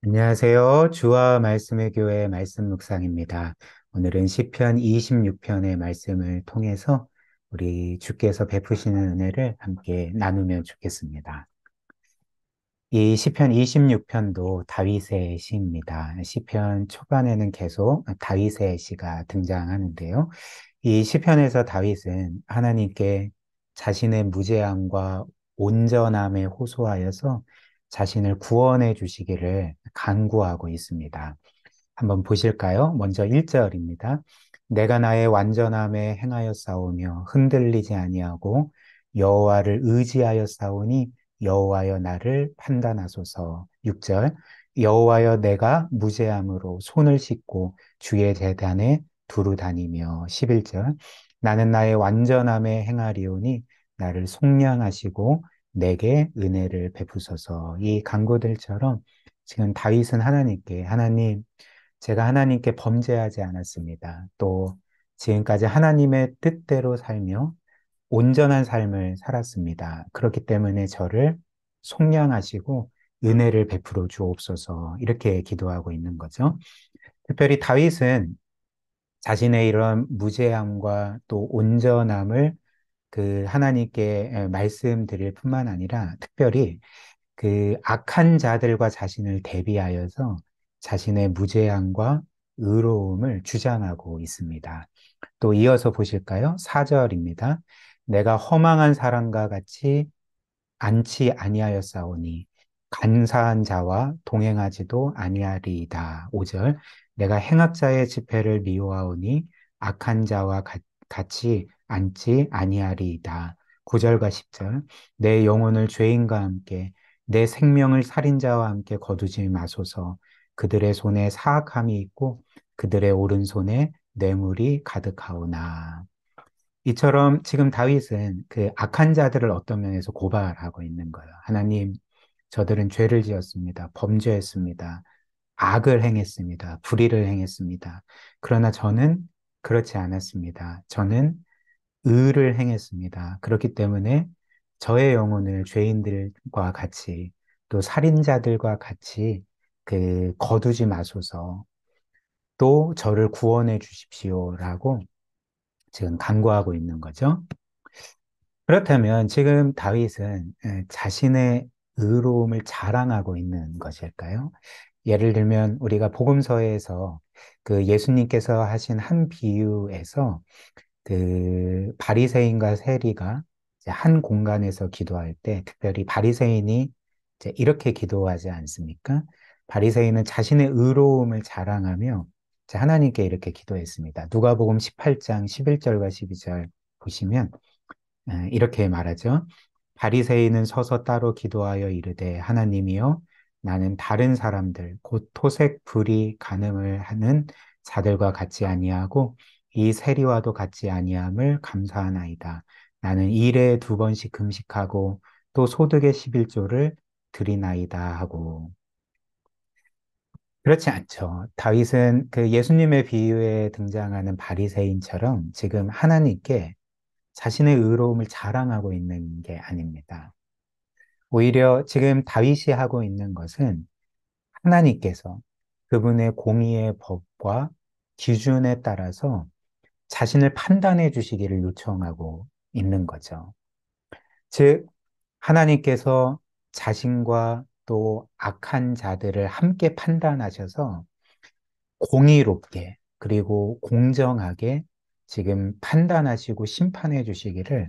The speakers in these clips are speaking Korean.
안녕하세요. 주와 말씀의 교회 말씀 묵상입니다. 오늘은 시편 26편의 말씀을 통해서 우리 주께서 베푸시는 은혜를 함께 나누면 좋겠습니다. 이 시편 26편도 다윗의 시입니다. 시편 초반에는 계속 다윗의 시가 등장하는데요. 이 시편에서 다윗은 하나님께 자신의 무죄함과 온전함에 호소하여서 자신을 구원해 주시기를 간구하고 있습니다. 한번 보실까요? 먼저 1절입니다. 내가 나의 완전함에 행하여 싸우며 흔들리지 아니하고 여호와를 의지하여 싸우니 여호와여 나를 판단하소서. 6절 여호와여 내가 무죄함으로 손을 씻고 주의 제단에 두루 다니며. 11절 나는 나의 완전함에 행하리오니 나를 속량하시고 내게 은혜를 베푸소서. 이 간구들처럼 지금 다윗은 하나님께 하나님 제가 하나님께 범죄하지 않았습니다. 또 지금까지 하나님의 뜻대로 살며 온전한 삶을 살았습니다. 그렇기 때문에 저를 속량하시고 은혜를 베풀어 주옵소서 이렇게 기도하고 있는 거죠. 특별히 다윗은 자신의 이런 무죄함과 또 온전함을 그 하나님께 말씀드릴 뿐만 아니라 특별히 그 악한 자들과 자신을 대비하여서 자신의 무죄함과 의로움을 주장하고 있습니다. 또 이어서 보실까요? 4절입니다. 내가 허망한 사람과 같이 앉지 아니하였사오니 간사한 자와 동행하지도 아니하리이다. 5절 내가 행악자의 집회를 미워하오니 악한 자와 같이 앉지 아니하리이다. 9절과 10절 내 영혼을 죄인과 함께 내 생명을 살인자와 함께 거두지 마소서. 그들의 손에 사악함이 있고 그들의 오른손에 뇌물이 가득하오나. 이처럼 지금 다윗은 그 악한 자들을 어떤 면에서 고발하고 있는 거예요. 하나님, 저들은 죄를 지었습니다. 범죄했습니다. 악을 행했습니다. 불의를 행했습니다. 그러나 저는 그렇지 않았습니다. 저는 의를 행했습니다. 그렇기 때문에 저의 영혼을 죄인들과 같이 또 살인자들과 같이 그 거두지 마소서. 또 저를 구원해 주십시오라고 지금 간구하고 있는 거죠. 그렇다면 지금 다윗은 자신의 의로움을 자랑하고 있는 것일까요? 예를 들면 우리가 복음서에서 그 예수님께서 하신 한 비유에서 그 바리새인과 세리가 이제 한 공간에서 기도할 때 특별히 바리새인이 이제 이렇게 기도하지 않습니까? 바리새인은 자신의 의로움을 자랑하며 이제 하나님께 이렇게 기도했습니다. 누가복음 18장 11절과 12절 보시면 이렇게 말하죠. 바리새인은 서서 따로 기도하여 이르되 하나님이여 나는 다른 사람들 곧 토색 불의 간음을 하는 자들과 같지 아니하고 이 세리와도 같지 아니함을 감사하나이다. 나는 일에 2번씩 금식하고 또 소득의 11조를 드리나이다 하고. 그렇지 않죠. 다윗은 그 예수님의 비유에 등장하는 바리새인처럼 지금 하나님께 자신의 의로움을 자랑하고 있는 게 아닙니다. 오히려 지금 다윗이 하고 있는 것은 하나님께서 그분의 공의의 법과 기준에 따라서 자신을 판단해 주시기를 요청하고 있는 거죠. 즉, 하나님께서 자신과 또 악한 자들을 함께 판단하셔서 공의롭게 그리고 공정하게 지금 판단하시고 심판해 주시기를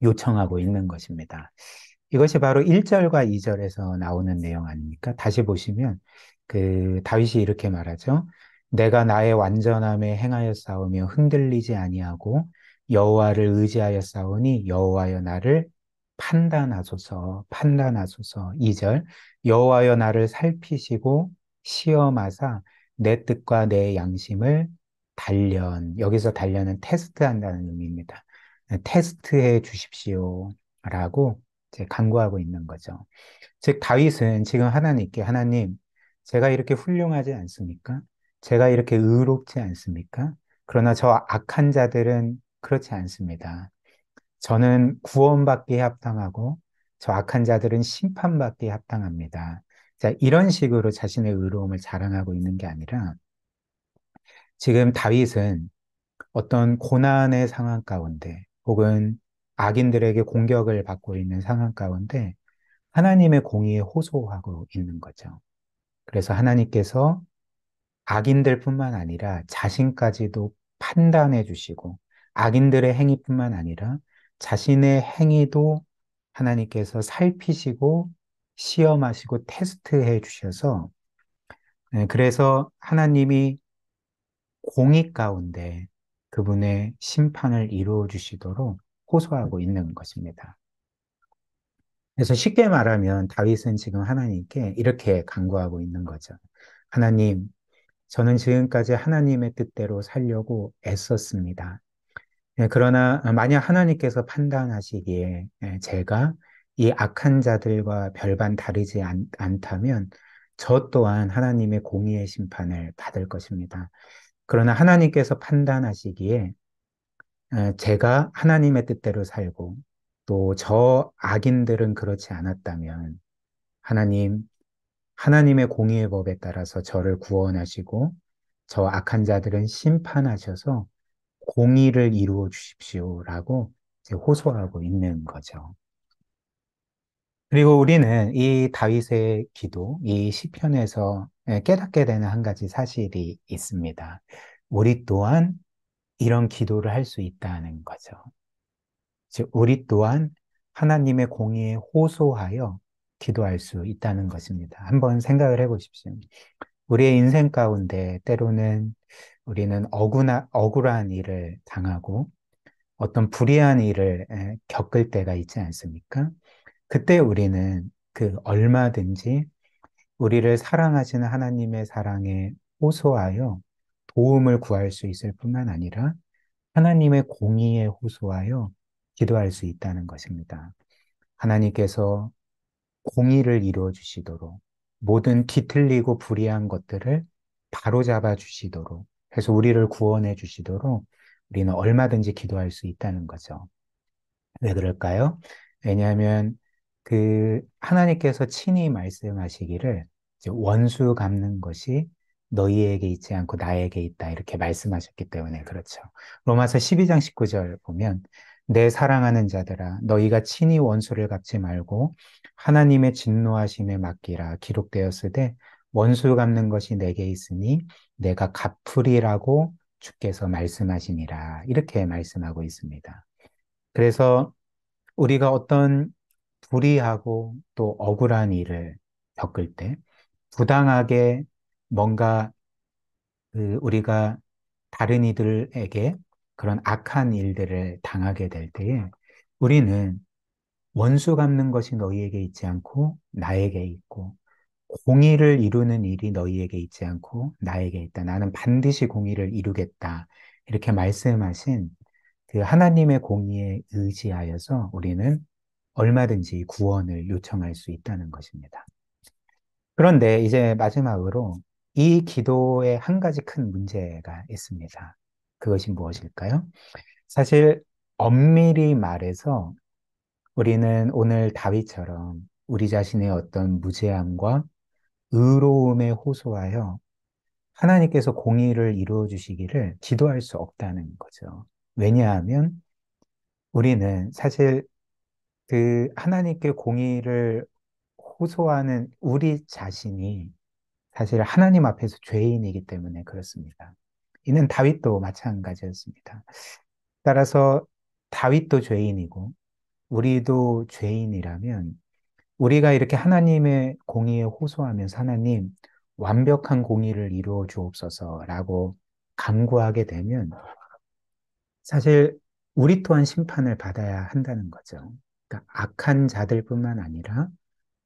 요청하고 있는 것입니다. 이것이 바로 1절과 2절에서 나오는 내용 아닙니까? 다시 보시면 그 다윗이 이렇게 말하죠. 내가 나의 완전함에 행하여 싸우며 흔들리지 아니하고 여호와를 의지하여 싸우니 여호와여 나를 판단하소서 판단하소서. 2절 여호와여 나를 살피시고 시험하사 내 뜻과 내 양심을 단련. 여기서 단련은 테스트한다는 의미입니다. 테스트해 주십시오 라고 이제 간구하고 있는 거죠. 즉 다윗은 지금 하나님께 하나님 제가 이렇게 훌륭하지 않습니까? 제가 이렇게 의롭지 않습니까? 그러나 저 악한 자들은 그렇지 않습니다. 저는 구원받기에 합당하고 저 악한 자들은 심판받기에 합당합니다. 자, 이런 식으로 자신의 의로움을 자랑하고 있는 게 아니라 지금 다윗은 어떤 고난의 상황 가운데 혹은 악인들에게 공격을 받고 있는 상황 가운데 하나님의 공의에 호소하고 있는 거죠. 그래서 하나님께서 악인들뿐만 아니라 자신까지도 판단해 주시고 악인들의 행위뿐만 아니라 자신의 행위도 하나님께서 살피시고 시험하시고 테스트해 주셔서 그래서 하나님이 공의 가운데 그분의 심판을 이루어 주시도록 호소하고 있는 것입니다. 그래서 쉽게 말하면 다윗은 지금 하나님께 이렇게 간구하고 있는 거죠. 하나님, 저는 지금까지 하나님의 뜻대로 살려고 애썼습니다. 그러나 만약 하나님께서 판단하시기에 제가 이 악한 자들과 별반 다르지 않다면 저 또한 하나님의 공의의 심판을 받을 것입니다. 그러나 하나님께서 판단하시기에 제가 하나님의 뜻대로 살고 또 저 악인들은 그렇지 않았다면 하나님, 하나님의 공의의 법에 따라서 저를 구원하시고 저 악한 자들은 심판하셔서 공의를 이루어 주십시오라고 이제 호소하고 있는 거죠. 그리고 우리는 이 다윗의 기도, 이 시편에서 깨닫게 되는 한 가지 사실이 있습니다. 우리 또한 이런 기도를 할 수 있다는 거죠. 즉, 우리 또한 하나님의 공의에 호소하여 기도할 수 있다는 것입니다. 한번 생각을 해 보십시오. 우리의 인생 가운데 때로는 우리는 억울한 일을 당하고 어떤 불의한 일을 겪을 때가 있지 않습니까? 그때 우리는 그 얼마든지 우리를 사랑하시는 하나님의 사랑에 호소하여 도움을 구할 수 있을 뿐만 아니라 하나님의 공의에 호소하여 기도할 수 있다는 것입니다. 하나님께서 공의를 이루어 주시도록 모든 뒤틀리고 불의한 것들을 바로잡아 주시도록 해서 우리를 구원해 주시도록 우리는 얼마든지 기도할 수 있다는 거죠. 왜 그럴까요? 왜냐하면 그 하나님께서 친히 말씀하시기를 이제 원수 갚는 것이 너희에게 있지 않고 나에게 있다 이렇게 말씀하셨기 때문에 그렇죠. 로마서 12장 19절 보면 내 사랑하는 자들아 너희가 친히 원수를 갚지 말고 하나님의 진노하심에 맡기라 기록되었으되 원수 갚는 것이 내게 있으니 내가 갚으리라고 주께서 말씀하시니라 이렇게 말씀하고 있습니다. 그래서 우리가 어떤 불의하고 또 억울한 일을 겪을 때 부당하게 뭔가 우리가 다른 이들에게 그런 악한 일들을 당하게 될 때에 우리는 원수 갚는 것이 너희에게 있지 않고 나에게 있고 공의를 이루는 일이 너희에게 있지 않고 나에게 있다. 나는 반드시 공의를 이루겠다. 이렇게 말씀하신 그 하나님의 공의에 의지하여서 우리는 얼마든지 구원을 요청할 수 있다는 것입니다. 그런데 이제 마지막으로 이 기도에 한 가지 큰 문제가 있습니다. 그것이 무엇일까요? 사실 엄밀히 말해서 우리는 오늘 다윗처럼 우리 자신의 어떤 무죄함과 의로움에 호소하여 하나님께서 공의를 이루어 주시기를 기도할 수 없다는 거죠. 왜냐하면 우리는 사실 그 하나님께 공의를 호소하는 우리 자신이 사실 하나님 앞에서 죄인이기 때문에 그렇습니다. 이는 다윗도 마찬가지였습니다. 따라서 다윗도 죄인이고 우리도 죄인이라면 우리가 이렇게 하나님의 공의에 호소하면서 하나님 완벽한 공의를 이루어 주옵소서라고 간구하게 되면 사실 우리 또한 심판을 받아야 한다는 거죠. 그러니까 악한 자들뿐만 아니라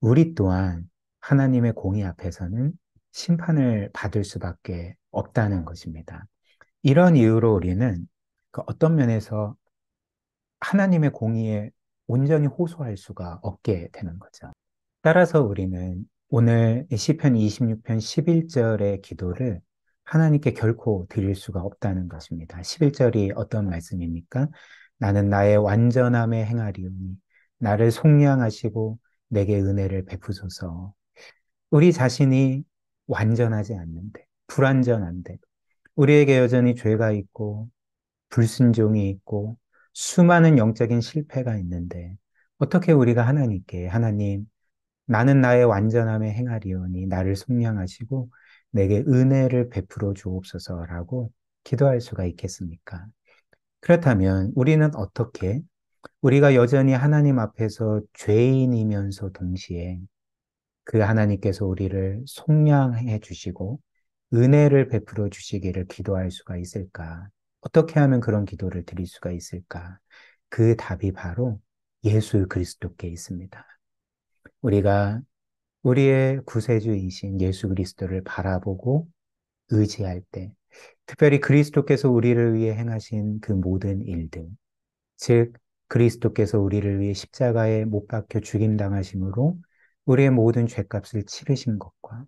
우리 또한 하나님의 공의 앞에서는 심판을 받을 수밖에 없다는 것입니다. 이런 이유로 우리는 그 어떤 면에서 하나님의 공의에 온전히 호소할 수가 없게 되는 거죠. 따라서 우리는 오늘 시편 26편 11절의 기도를 하나님께 결코 드릴 수가 없다는 것입니다. 11절이 어떤 말씀입니까? 나는 나의 완전함에 행하리오니 나를 속량하시고 내게 은혜를 베푸소서. 우리 자신이 완전하지 않는데, 불완전한데, 우리에게 여전히 죄가 있고, 불순종이 있고, 수많은 영적인 실패가 있는데, 어떻게 우리가 하나님께, 하나님, 나는 나의 완전함에 행하리오니 나를 속량하시고 내게 은혜를 베풀어 주옵소서라고 기도할 수가 있겠습니까? 그렇다면 우리는 어떻게 우리가 여전히 하나님 앞에서 죄인이면서 동시에 그 하나님께서 우리를 속량해 주시고 은혜를 베풀어 주시기를 기도할 수가 있을까? 어떻게 하면 그런 기도를 드릴 수가 있을까? 그 답이 바로 예수 그리스도께 있습니다. 우리가 우리의 구세주이신 예수 그리스도를 바라보고 의지할 때, 특별히 그리스도께서 우리를 위해 행하신 그 모든 일들, 즉, 그리스도께서 우리를 위해 십자가에 못 박혀 죽임당하심으로 우리의 모든 죄값을 치르신 것과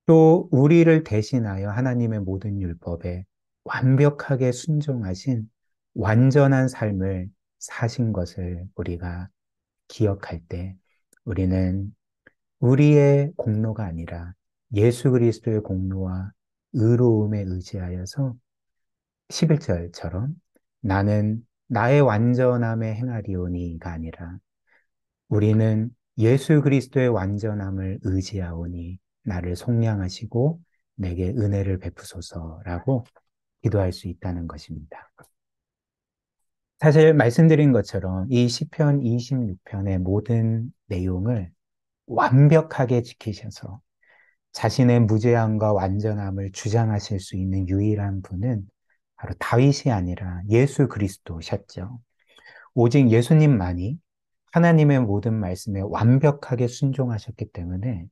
또 우리를 대신하여 하나님의 모든 율법에 완벽하게 순종하신 완전한 삶을 사신 것을 우리가 기억할 때 우리는 우리의 공로가 아니라 예수 그리스도의 공로와 의로움에 의지하여서 11절처럼 나는 나의 완전함에 행하리오니가 아니라 우리는 예수 그리스도의 완전함을 의지하오니 나를 속량하시고 내게 은혜를 베푸소서라고 기도할 수 있다는 것입니다. 사실 말씀드린 것처럼 이 시편 26편의 모든 내용을 완벽하게 지키셔서 자신의 무죄함과 완전함을 주장하실 수 있는 유일한 분은 바로 다윗이 아니라 예수 그리스도셨죠. 오직 예수님만이 하나님의 모든 말씀에 완벽하게 순종하셨기 때문에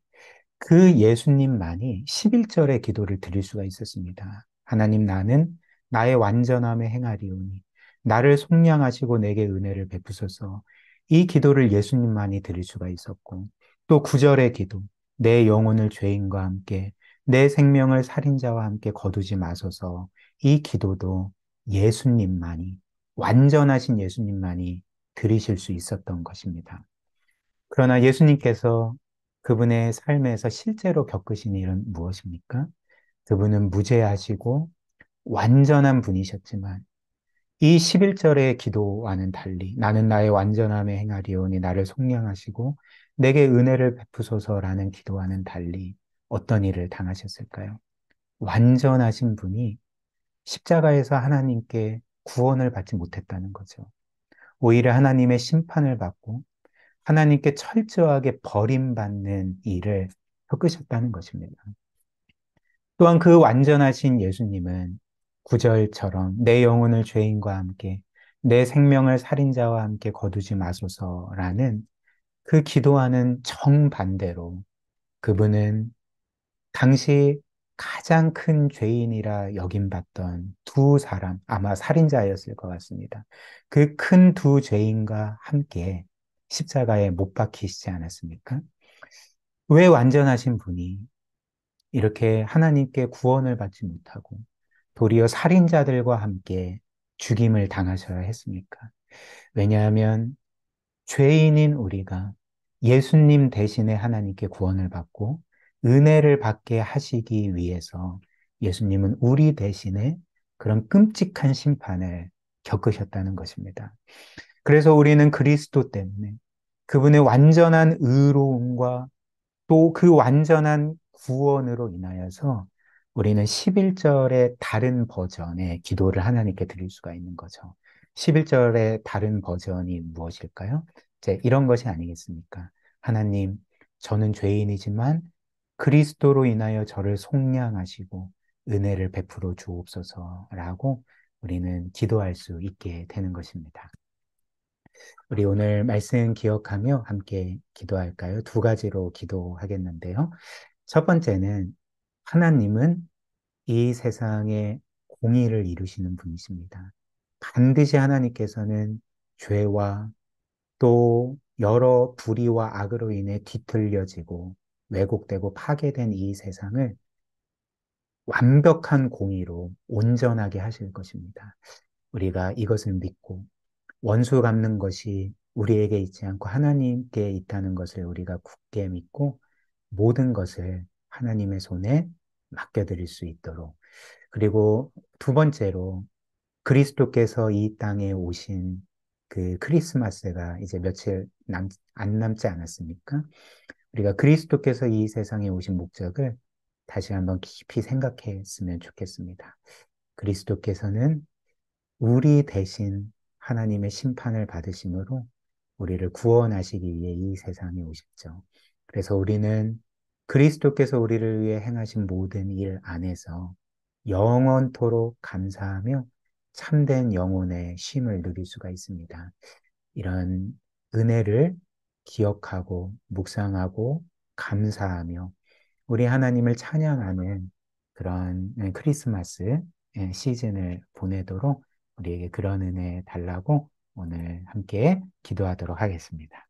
그 예수님만이 11절의 기도를 드릴 수가 있었습니다. 하나님 나는 나의 완전함에 행하리오니 나를 속량하시고 내게 은혜를 베푸소서. 이 기도를 예수님만이 드릴 수가 있었고 또 9절의 기도 내 영혼을 죄인과 함께 내 생명을 살인자와 함께 거두지 마소서. 이 기도도 예수님만이 완전하신 예수님만이 드리실 수 있었던 것입니다. 그러나 예수님께서 그분의 삶에서 실제로 겪으신 일은 무엇입니까? 그분은 무죄하시고 완전한 분이셨지만 이 11절의 기도와는 달리 나는 나의 완전함에 행하리오니 나를 속량하시고 내게 은혜를 베푸소서라는 기도와는 달리 어떤 일을 당하셨을까요? 완전하신 분이 십자가에서 하나님께 구원을 받지 못했다는 거죠. 오히려 하나님의 심판을 받고 하나님께 철저하게 버림받는 일을 겪으셨다는 것입니다. 또한 그 완전하신 예수님은 구절처럼 내 영혼을 죄인과 함께 내 생명을 살인자와 함께 거두지 마소서라는 그 기도와는 정반대로 그분은 당시 가장 큰 죄인이라 여김받던 두 사람, 아마 살인자였을 것 같습니다. 그 큰 두 죄인과 함께 십자가에 못 박히시지 않았습니까? 왜 완전하신 분이 이렇게 하나님께 구원을 받지 못하고 도리어 살인자들과 함께 죽임을 당하셔야 했습니까? 왜냐하면 죄인인 우리가 예수님 대신에 하나님께 구원을 받고 은혜를 받게 하시기 위해서 예수님은 우리 대신에 그런 끔찍한 심판을 겪으셨다는 것입니다. 그래서 우리는 그리스도 때문에 그분의 완전한 의로움과 또 그 완전한 구원으로 인하여서 우리는 11절의 다른 버전의 기도를 하나님께 드릴 수가 있는 거죠. 11절의 다른 버전이 무엇일까요? 이제 이런 것이 아니겠습니까? 하나님, 저는 죄인이지만 그리스도로 인하여 저를 속량하시고 은혜를 베풀어 주옵소서라고 우리는 기도할 수 있게 되는 것입니다. 우리 오늘 말씀 기억하며 함께 기도할까요? 두 가지로 기도하겠는데요. 첫 번째는 하나님은 이 세상에 공의를 이루시는 분이십니다. 반드시 하나님께서는 죄와 또 여러 불의와 악으로 인해 뒤틀려지고 왜곡되고 파괴된 이 세상을 완벽한 공의로 온전하게 하실 것입니다. 우리가 이것을 믿고 원수 갚는 것이 우리에게 있지 않고 하나님께 있다는 것을 우리가 굳게 믿고 모든 것을 하나님의 손에 맡겨드릴 수 있도록. 그리고 두 번째로 그리스도께서 이 땅에 오신 그 크리스마스가 이제 며칠 안 남지 않았습니까? 우리가 그리스도께서 이 세상에 오신 목적을 다시 한번 깊이 생각했으면 좋겠습니다. 그리스도께서는 우리 대신 하나님의 심판을 받으심으로 우리를 구원하시기 위해 이 세상에 오셨죠. 그래서 우리는 그리스도께서 우리를 위해 행하신 모든 일 안에서 영원토록 감사하며 참된 영혼의 쉼을 누릴 수가 있습니다. 이런 은혜를 기억하고 묵상하고 감사하며 우리 하나님을 찬양하는 그런 크리스마스 시즌을 보내도록 우리에게 그런 은혜 달라고 오늘 함께 기도하도록 하겠습니다.